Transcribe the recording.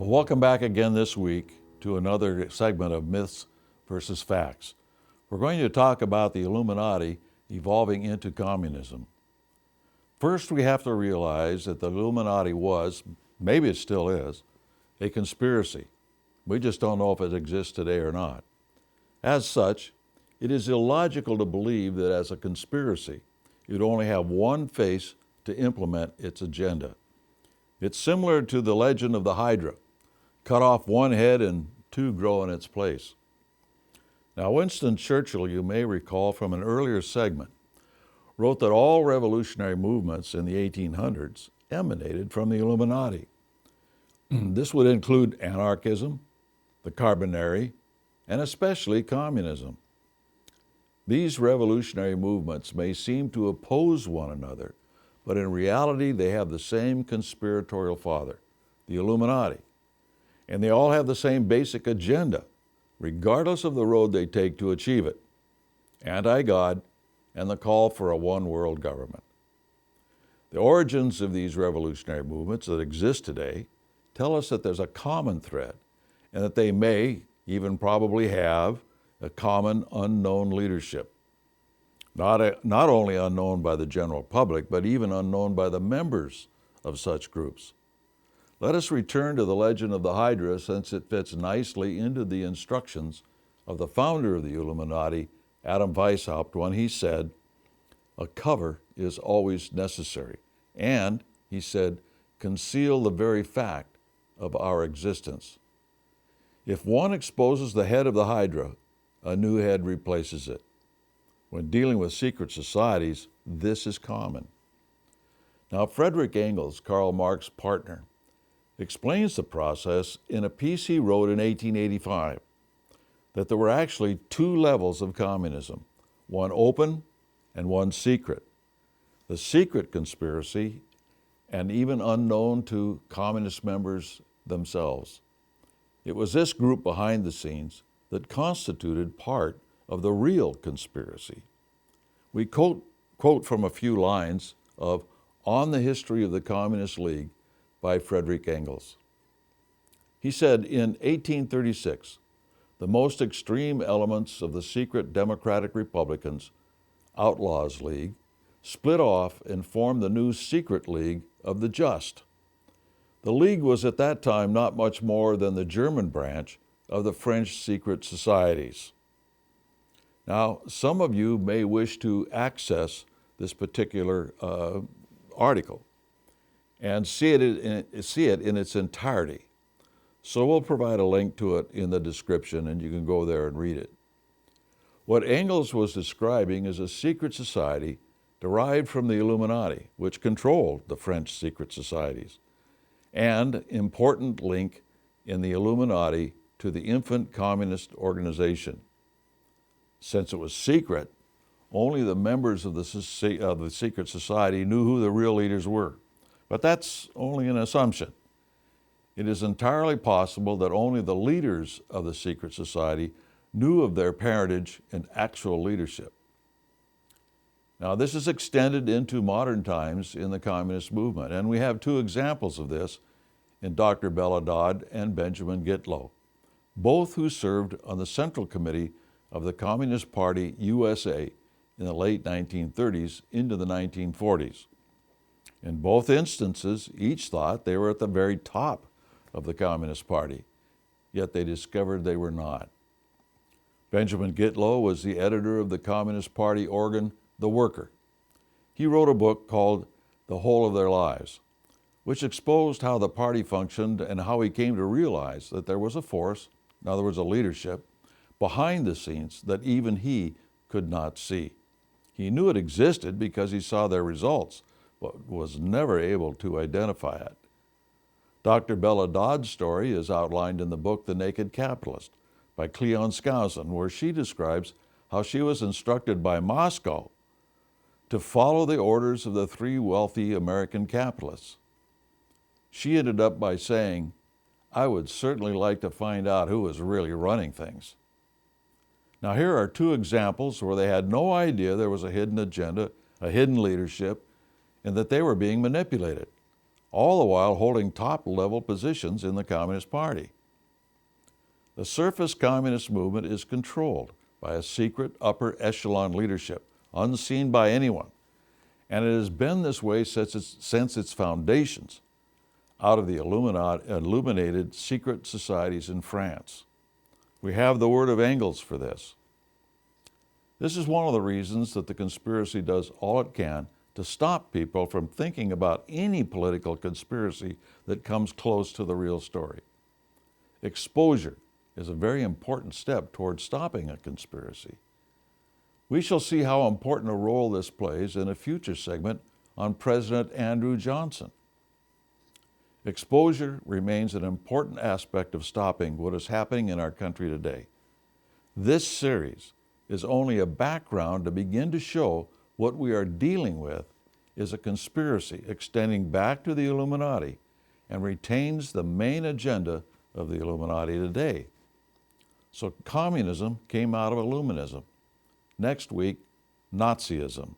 Well, welcome back again this week to another segment of Myths versus Facts. We're going to talk about the Illuminati evolving into communism. First, we have to realize that the Illuminati was, maybe it still is, a conspiracy. We just don't know if it exists today or not. As such, it is illogical to believe that as a conspiracy, it would only have one face to implement its agenda. It's similar to the legend of the Hydra. Cut off one head and two grow in its place. Now, Winston Churchill, you may recall from an earlier segment, wrote that all revolutionary movements in the 1800s emanated from the Illuminati. This would include anarchism, the Carbonari, and especially communism. These revolutionary movements may seem to oppose one another, but in reality they have the same conspiratorial father, the Illuminati. And they all have the same basic agenda, regardless of the road they take to achieve it: anti-God and the call for a one-world government. The origins of these revolutionary movements that exist today tell us that there's a common thread, and that they may, even probably have, a common unknown leadership. Not only unknown by the general public, but even unknown by the members of such groups. Let us return to the legend of the Hydra, since it fits nicely into the instructions of the founder of the Illuminati, Adam Weishaupt, when he said, "A cover is always necessary, and," he said, "conceal the very fact of our existence." If one exposes the head of the Hydra, a new head replaces it. When dealing with secret societies, this is common. Now, Frederick Engels, Karl Marx's partner, explains the process in a piece he wrote in 1885, that there were actually two levels of communism, one open and one secret. The secret conspiracy, and even unknown to communist members themselves. It was this group behind the scenes that constituted part of the real conspiracy. We quote from a few lines of On the History of the Communist League by Frederick Engels. He said, in 1836, the most extreme elements of the secret Democratic Republicans, Outlaws League, split off and formed the new secret League of the Just. The League was at that time not much more than the German branch of the French secret societies. Now, some of you may wish to access this particular article and see it in its entirety. So we'll provide a link to it in the description, and you can go there and read it. What Engels was describing is a secret society derived from the Illuminati, which controlled the French secret societies, and important link in the Illuminati to the infant communist organization. Since it was secret, only the members of the secret society knew who the real leaders were. But that's only an assumption. It is entirely possible that only the leaders of the secret society knew of their parentage and actual leadership. Now, this is extended into modern times in the communist movement, and we have two examples of this in Dr. Bella Dodd and Benjamin Gitlow, both who served on the Central Committee of the Communist Party USA in the late 1930s into the 1940s. In both instances, each thought they were at the very top of the Communist Party, yet they discovered they were not. Benjamin Gitlow was the editor of the Communist Party organ, The Worker. He wrote a book called The Whole of Their Lives, which exposed how the party functioned and how he came to realize that there was a force, in other words, a leadership, behind the scenes that even he could not see. He knew it existed because he saw their results, but was never able to identify it. Dr. Bella Dodd's story is outlined in the book The Naked Capitalist by Cleon Skousen, where she describes how she was instructed by Moscow to follow the orders of the three wealthy American capitalists. She ended up by saying, "I would certainly like to find out who was really running things." Now, here are two examples where they had no idea there was a hidden agenda, a hidden leadership, and that they were being manipulated, all the while holding top-level positions in the Communist Party. The surface communist movement is controlled by a secret upper echelon leadership, unseen by anyone, and it has been this way since its foundations, out of the illuminated secret societies in France. We have the word of Engels for this. This is one of the reasons that the conspiracy does all it can to stop people from thinking about any political conspiracy that comes close to the real story. Exposure is a very important step towards stopping a conspiracy. We shall see how important a role this plays in a future segment on President Andrew Johnson. Exposure remains an important aspect of stopping what is happening in our country today. This series is only a background to begin to show what we are dealing with is a conspiracy extending back to the Illuminati and retains the main agenda of the Illuminati today. So communism came out of Illuminism. Next week, Nazism.